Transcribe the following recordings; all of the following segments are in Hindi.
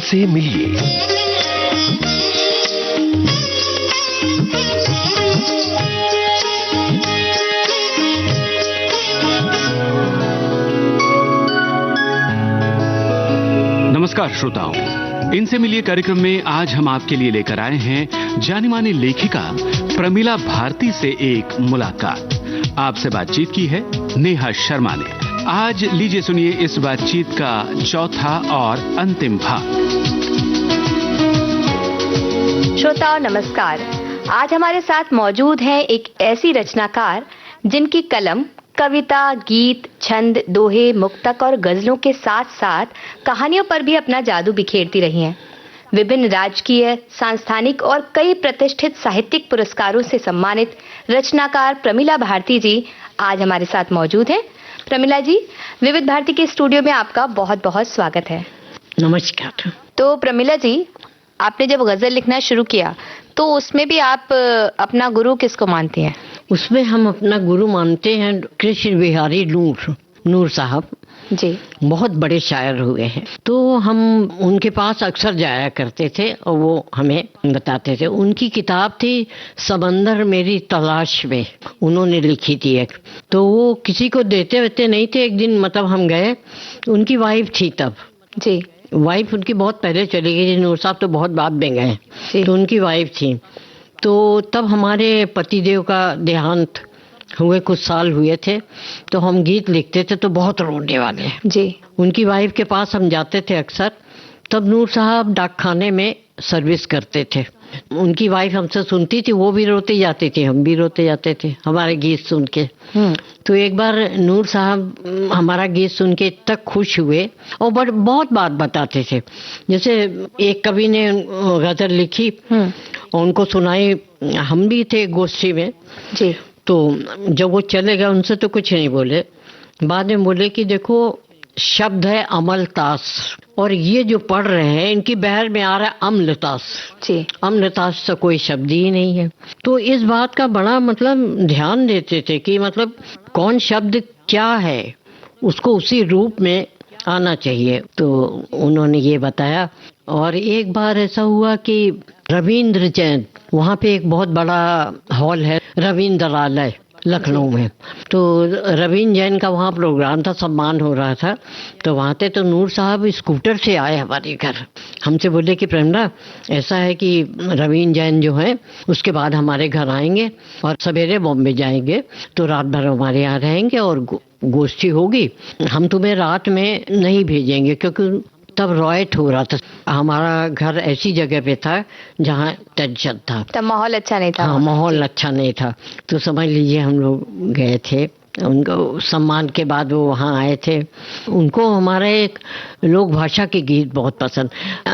इनसे मिलिए। नमस्कार श्रोताओं, इनसे मिलिए कार्यक्रम में आज हम आपके लिए लेकर आए हैं जानी मानी लेखिका प्रमिला भारती से एक मुलाकात। आपसे बातचीत की है नेहा शर्मा ने। आज लीजिए सुनिए इस बातचीत का चौथा और अंतिम भाग। श्रोताओं नमस्कार। आज हमारे साथ मौजूद है एक ऐसी रचनाकार जिनकी कलम कविता, गीत, छंद, दोहे, मुक्तक और गजलों के साथ साथ कहानियों पर भी अपना जादू बिखेरती रही हैं। विभिन्न राजकीय, सांस्थानिक और कई प्रतिष्ठित साहित्यिक पुरस्कारों से सम्मानित रचनाकार प्रमिला भारती जी आज हमारे साथ मौजूद हैं। प्रमिला जी, विविध भारती के स्टूडियो में आपका बहुत बहुत स्वागत है। नमस्कार। तो प्रमिला जी, आपने जब गजल लिखना शुरू किया तो उसमें भी आप अपना गुरु किसको मानती हैं? उसमें हम अपना गुरु मानते हैं कृष्ण बिहारी नूर साहब जी। बहुत बड़े शायर हुए हैं, तो हम उनके पास अक्सर जाया करते थे और वो हमें बताते थे। उनकी किताब थी समंदर मेरी तलाश में, उन्होंने लिखी थी एक, तो वो किसी को देते वेते नहीं थे। एक दिन मतलब हम गए, उनकी वाइफ थी तब जी। वाइफ उनकी बहुत पहले चली गई थी, नूर साहब तो बहुत बाद में गए, तो उनकी वाइफ थी। तो तब हमारे पतिदेव का देहांत हुए, कुछ साल हुए थे, तो हम गीत लिखते थे तो बहुत रोने वाले जी। उनकी वाइफ के पास हम जाते थे अक्सर। तब नूर साहब डाकखाने में सर्विस करते थे। उनकी वाइफ हमसे सुनती थी, वो भी रोते जाती थी, हम भी रोते जाते थे हमारे गीत सुन के। तो एक बार नूर साहब हमारा गीत सुन के इतना खुश हुए और बहुत बात बताते थे। जैसे एक कवि ने गजल लिखी और उनको सुनाई, हम भी थे गोष्ठी में जी। तो जब वो चले गए उनसे तो कुछ नहीं बोले, बाद में बोले कि देखो शब्द है अमलतास और ये जो पढ़ रहे हैं इनकी बहर में आ रहा है अम्लतास जी। अम्लतास से कोई शब्द ही नहीं है। तो इस बात का बड़ा मतलब ध्यान देते थे कि मतलब कौन शब्द क्या है उसको उसी रूप में आना चाहिए। तो उन्होंने ये बताया। और एक बार ऐसा हुआ कि रविंद्र जैन, वहाँ पे एक बहुत बड़ा हॉल है रविंद्रालय लखनऊ में, तो रविंद्र जैन का वहाँ प्रोग्राम था, सम्मान हो रहा था। तो वहाँ थे तो नूर साहब स्कूटर से आए हमारे घर, हमसे बोले कि प्रेमला ऐसा है कि रविंद्र जैन जो है उसके बाद हमारे घर आएंगे और सवेरे बॉम्बे जाएंगे, तो रात भर हमारे यहाँ रहेंगे और गोष्ठी होगी। हम तुम्हें रात में नहीं भेजेंगे क्योंकि तब रॉयट हो रहा था, हमारा घर ऐसी जगह पे था जहाँ टेंशन था, तब माहौल अच्छा नहीं था। हाँ, माहौल अच्छा नहीं था। तो समझ लीजिए हम लोग गए थे, उनको सम्मान के बाद वो वहाँ आए थे। उनको हमारा एक लोक भाषा के गीत बहुत पसंद।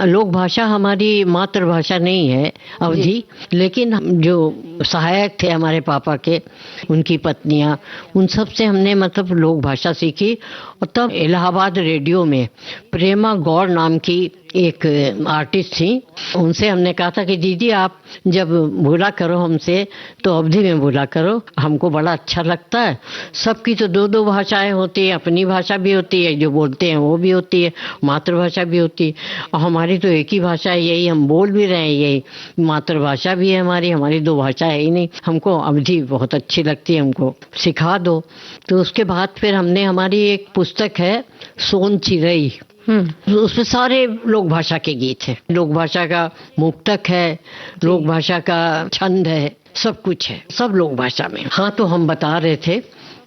लोक भाषा हमारी मातृभाषा नहीं है अवधी, लेकिन जो सहायक थे हमारे पापा के, उनकी पत्नियाँ, उन सब से हमने मतलब लोक भाषा सीखी। और तब इलाहाबाद रेडियो में प्रेमा गौड़ नाम की एक आर्टिस्ट थी, उनसे हमने कहा था कि दीदी आप जब बोला करो हमसे तो अवधी में बोला करो, हमको बड़ा अच्छा लगता है। सबकी तो दो दो भाषाएं होती है, अपनी भाषा भी होती है, जो बोलते हैं वो भी होती है, मातृभाषा भी होती है, और हमारी तो एक ही भाषा है, यही हम बोल भी रहे हैं, यही मातृभाषा भी है हमारी दो भाषा है ही नहीं। हमको अवधी बहुत अच्छी लगती है, हमको सिखा दो। तो उसके बाद फिर हमने, हमारी एक पुस्तक है सोन चिरई, उसमें सारे लोक भाषा के गीत है, लोक भाषा का मुक्तक है, लोक भाषा का छंद है, सब कुछ है, सब लोक भाषा में। हाँ, तो हम बता रहे थे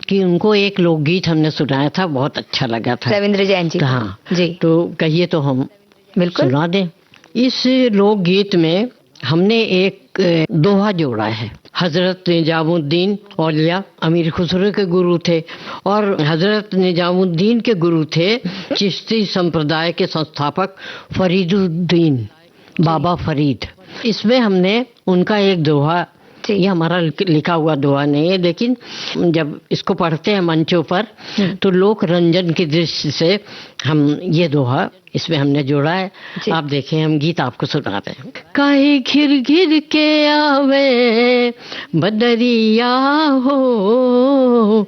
कि उनको एक लोकगीत हमने सुनाया था, बहुत अच्छा लगा था, रविंद्र जैन जी। हाँ जी। तो कहिए तो हम बिल्कुल सुना दें। इस लोकगीत में हमने एक दोहा जोड़ा है। हजरत निजामुद्दीन औलिया अमीर खुसरो के गुरु थे और हजरत निजामुद्दीन के गुरु थे चिश्ती संप्रदाय के संस्थापक फरीदुद्दीन बाबा फरीद। इसमें हमने उनका एक दोहा, ये हमारा लिखा हुआ दोहा नहीं है, लेकिन जब इसको पढ़ते हैं मंचों पर तो लोक रंजन की दृष्टि से हम ये दोहा इसमें हमने जोड़ा है। जी। आप देखें, हम गीत आपको सुना रहे हैं। काहे घिर घिर के आवे बदरिया हो,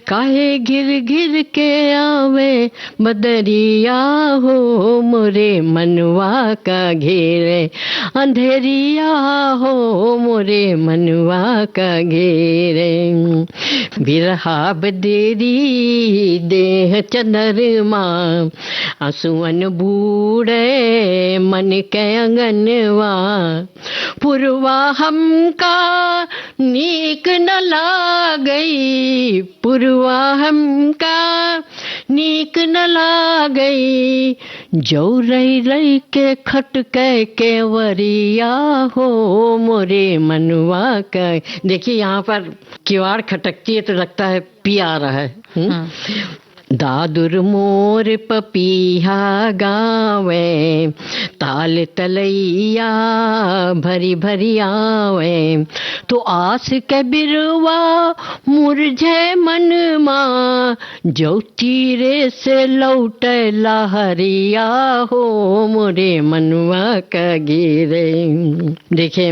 काहे घिर घिर के आवे बदरिया हो, मोरे मनवा का घेरे अंधेरिया हो, मोरे मनवा का घेरे। बिरहा बदेरी देह चंद्रमा, आंसुअन बूढ़े मन के अंगनवा, पुरवा हमका नीक न लागई, पुरवा हमका नीक न लागई, जो रही रही के खटके केवरिया हो, मोरे मनवा का। देखिए यहाँ पर किवाड़ खटकती है तो लगता है पी आ रहा है। दादुर मोर पपीहा गावे, ताल तलैया भरी भरी आवे, तो आस के बिरवा मुरझे मन मा, जो तीरे से लौटे लहरिया हो, मोरे मनवा का गिरे। देखे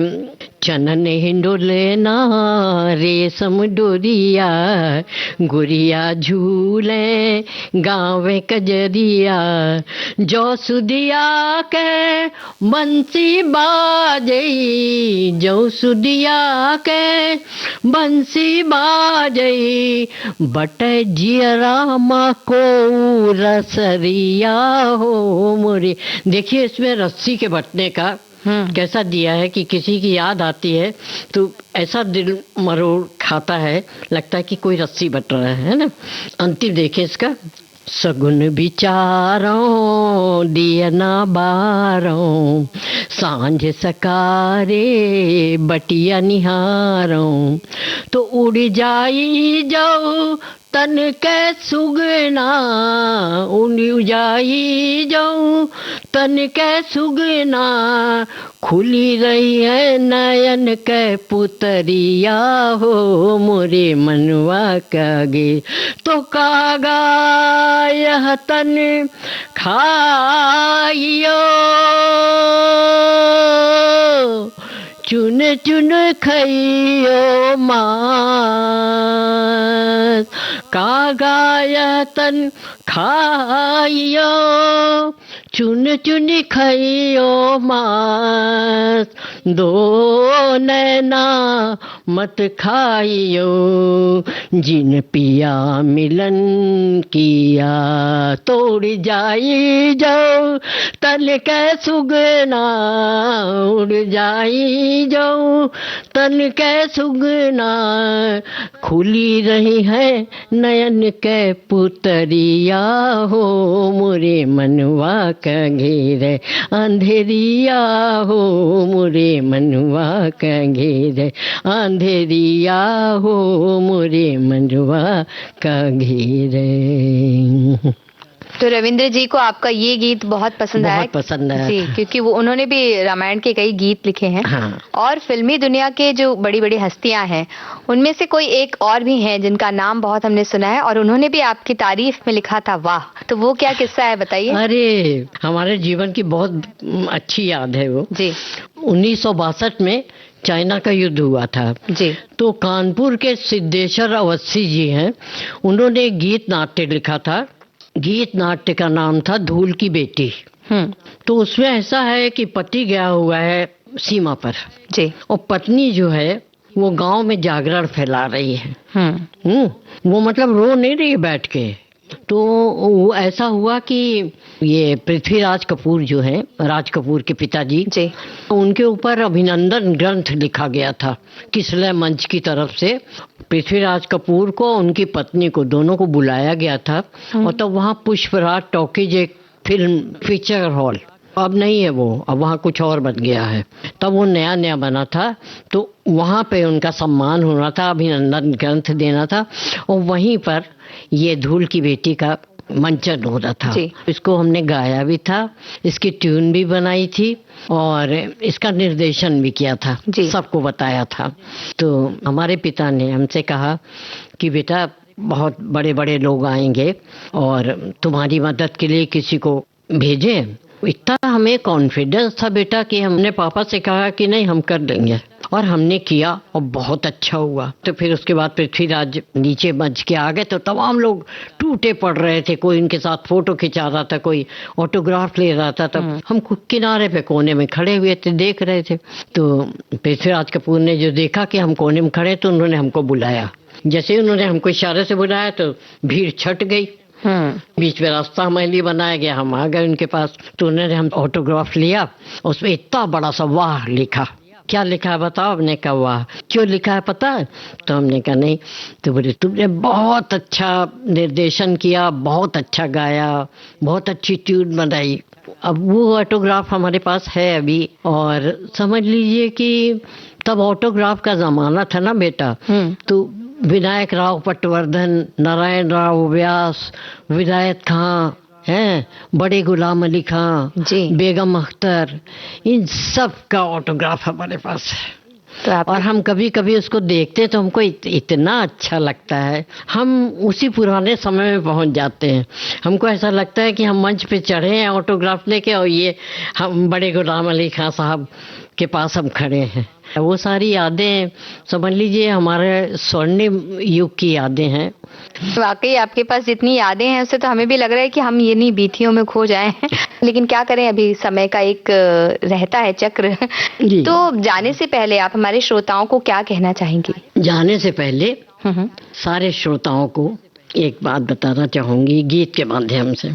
चनन हिंडोले ना रेशम डोरिया, गुड़िया झूले गावे कजरिया, जो सुदिया के बंसी बाजई, जो सुदिया के बंसी बाजई, बटे जियरा मा को रसरिया हो, मोरे। देखिए इसमें रस्सी के बटने का कैसा दिया है कि किसी की याद आती है तो ऐसा दिल मरोड़ खाता है, लगता है कि कोई रस्सी बट रहा है ना। अंतिम देखिए इसका। सगुन विचारों दियना बारों, सांझ सकारे बटिया निहारों, तो उड़ जाई जाओ तन के सुगना, उड़ जाई जाऊं तन के सुगना, खुली रही है नयन के पुतरिया हो, मोरे मनवा का गे। तो कागा यह तन खाइयो, चुन चुन खइयो मास, कागा यह तन खाइयो, चुन चुन खइयो मास, दो नैना मत खाइयो, जिन पिया मिलन किया, तोड़ जाई जाओ तन के सुगना, उड़ जाई जाओ तन के सुगना, खुली रही है नयन के पुतरिया हो, मोरे मनवा का घेरे अंधेरिया हो, मोरे मनवा का घेरे अंधेरिया हो, मोरे मनवा का घेरे। तो रविंद्र जी को आपका ये गीत बहुत पसंद आया? बहुत पसंद आया जी, क्योंकि वो उन्होंने भी रामायण के कई गीत लिखे हैं। हाँ। और फिल्मी दुनिया के जो बड़ी बड़ी हस्तियां हैं उनमें से कोई एक और भी हैं जिनका नाम बहुत हमने सुना है और उन्होंने भी आपकी तारीफ में लिखा था वाह, तो वो क्या किस्सा है बताइए। अरे हमारे जीवन की बहुत अच्छी याद है वो जी। 1962 में चाइना का युद्ध हुआ था जी। तो कानपुर के सिद्धेश्वर अवस्थी जी हैं, उन्होंने गीत नाट्य लिखा था। गीत नाट्य का नाम था धूल की बेटी। तो उसमें ऐसा है कि पति गया हुआ है सीमा पर जी, और पत्नी जो है वो गांव में जागरण फैला रही है। वो मतलब रो नहीं रही बैठ के। तो वो ऐसा हुआ कि ये पृथ्वीराज कपूर जो है, राज कपूर के पिताजी जी, उनके ऊपर अभिनंदन ग्रंथ लिखा गया था किसलय मंच की तरफ से। पृथ्वीराज कपूर को उनकी पत्नी को दोनों को बुलाया गया था और तब वहाँ पुष्पराज टॉकीज एक फिल्म फीचर हॉल, अब नहीं है वो, अब वहाँ कुछ और बन गया है। तब वो नया नया बना था तो वहाँ पे उनका सम्मान होना था, अभिनंदन ग्रंथ देना था और वहीं पर ये धूल की बेटी का मंचन हो रहा था। इसको हमने गाया भी था, इसकी ट्यून भी बनाई थी और इसका निर्देशन भी किया था, सबको बताया था। तो हमारे पिता ने हमसे कहा कि बेटा बहुत बड़े बड़े लोग आएंगे और तुम्हारी मदद के लिए किसी को भेजे। इतना हमें कॉन्फिडेंस था बेटा कि हमने पापा से कहा कि नहीं हम कर देंगे, और हमने किया और बहुत अच्छा हुआ। तो फिर उसके बाद पृथ्वीराज नीचे मंच के आ गए तो तमाम लोग टूटे पड़ रहे थे, कोई उनके साथ फोटो खिंचा रहा था, कोई ऑटोग्राफ ले रहा था। तब हम किनारे पे कोने में खड़े हुए थे, देख रहे थे। तो पृथ्वीराज कपूर ने जो देखा कि हम कोने में खड़े तो उन्होंने हमको बुलाया। जैसे ही उन्होंने हमको इशारे से बुलाया तो भीड़ छट गई। बीच में रास्ता हमारे लिए बनाया गया, हम आ गए उनके पास। तो उन्होंने हम ऑटोग्राफ लिया, उसमें इतना बड़ा सा वाह लिखा। क्या लिखा है बताओ? हमने कहा वाह। क्यों लिखा है पता है? तो हमने कहा नहीं। तो बोले तुमने बहुत अच्छा निर्देशन किया, बहुत अच्छा गाया, बहुत अच्छी ट्यून बनाई। अब वो ऑटोग्राफ हमारे पास है अभी। और समझ लीजिए कि तब ऑटोग्राफ का जमाना था ना बेटा। तो विनायक राव पटवर्धन, नारायण राव व्यास, विलायत खां हैं, बड़े गुलाम अली खां, बेगम अख्तर, इन सब का ऑटोग्राफ हमारे पास है। तो और हम कभी कभी उसको देखते तो हमको इतना अच्छा लगता है, हम उसी पुराने समय में पहुंच जाते हैं। हमको ऐसा लगता है कि हम मंच पे चढ़े हैं ऑटोग्राफ लेके, और ये हम बड़े गुलाम अली खां साहब के पास हम खड़े हैं। वो सारी यादें समझ लीजिए हमारे स्वर्णिम युग की यादें हैं। वाकई आपके पास जितनी यादें हैं उससे तो हमें भी लग रहा है कि हम ये नहीं बीथियों में खो जाए हैं। लेकिन क्या करें, अभी समय का एक रहता है चक्र। तो जाने से पहले आप हमारे श्रोताओं को क्या कहना चाहेंगे? जाने से पहले सारे श्रोताओं को एक बात बताना चाहूंगी गीत के माध्यम से।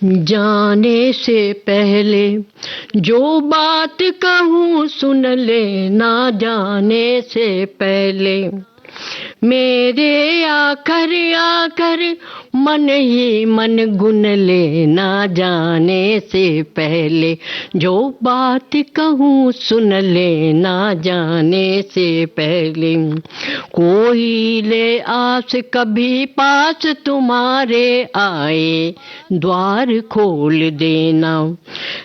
जाने से पहले जो बात कहूँ सुन ले, ना जाने से पहले मेरे आकर आकर मन ही मन गुन ले, ना जाने से पहले जो बात कहूँ सुन ले, ना जाने से पहले कोई ले आस कभी पास तुम्हारे आए, द्वार खोल देना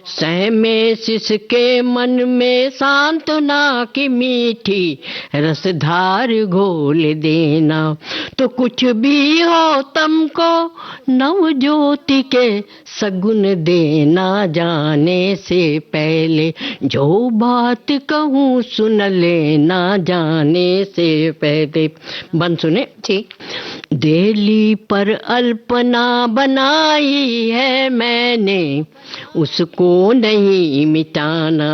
सहमे सिसके मन में सांत्वना की मीठी रसधार घोल देना। तो कुछ भी हो तुमको नव ज्योति के सगुन देना, जाने से पहले जो बात कहूँ सुन ले, ना जाने से पहले। बन सुने जी। देली पर अल्पना बनाई है मैंने, उसको नहीं मिटाना।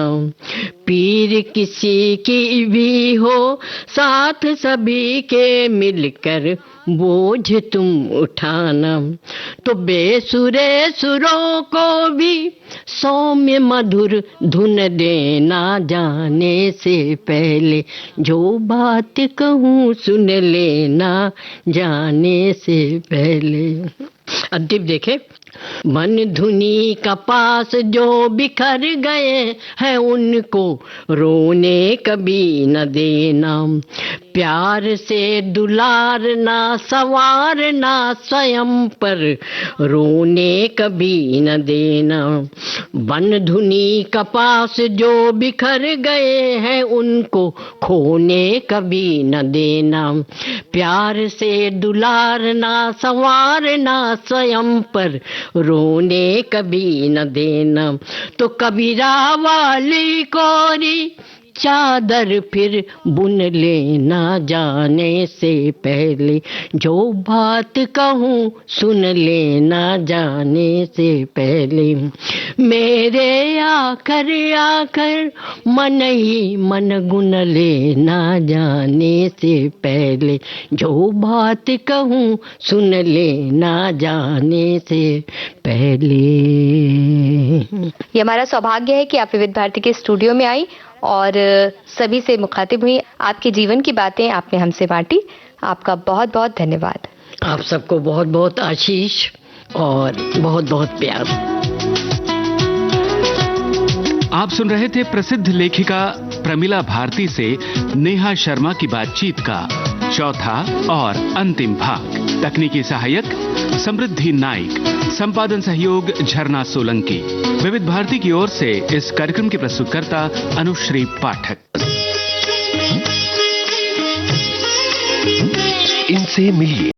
पीर किसी की भी हो साथ सभी के मिलकर बोझ तुम उठाना। तो बेसुरे सुरों को भी सौम्य मधुर धुन देना, जाने से पहले जो बात कहूँ सुन लेना, जाने से पहले। अंतिम देखे। मन धुनी कपास जो बिखर गए हैं उनको रोने कभी न देना। प्यार से दुलारना संवारना स्वयं पर रोने कभी न देना। बन धुनी कपास जो बिखर गए हैं उनको खोने कभी न देना। प्यार से दुलारना संवारना स्वयं पर रोने कभी न देना। तो कबीरा वाली कोरी चादर फिर बुन लेना, जाने से पहले जो बात कहूँ सुन लेना, जाने से पहले मेरे आकर आकर मन ही मन गुन लेना, जाने से पहले जो बात कहूँ सुन लेना, जाने से पहले। ये हमारा सौभाग्य है कि आप विविध भारती के स्टूडियो में आई और सभी से मुखातिब हुई, आपके जीवन की बातें आपने हमसे बांटी। आपका बहुत बहुत धन्यवाद। आप सबको बहुत बहुत आशीष और बहुत बहुत प्यार। आप सुन रहे थे प्रसिद्ध लेखिका प्रमिला भारती से नेहा शर्मा की बातचीत का चौथा और अंतिम भाग। तकनीकी सहायक समृद्धि नाइक, संपादन सहयोग झरना सोलंकी। विविध भारती की ओर से इस कार्यक्रम की प्रस्तुतकर्ता अनुश्री पाठक। इनसे मिलिए।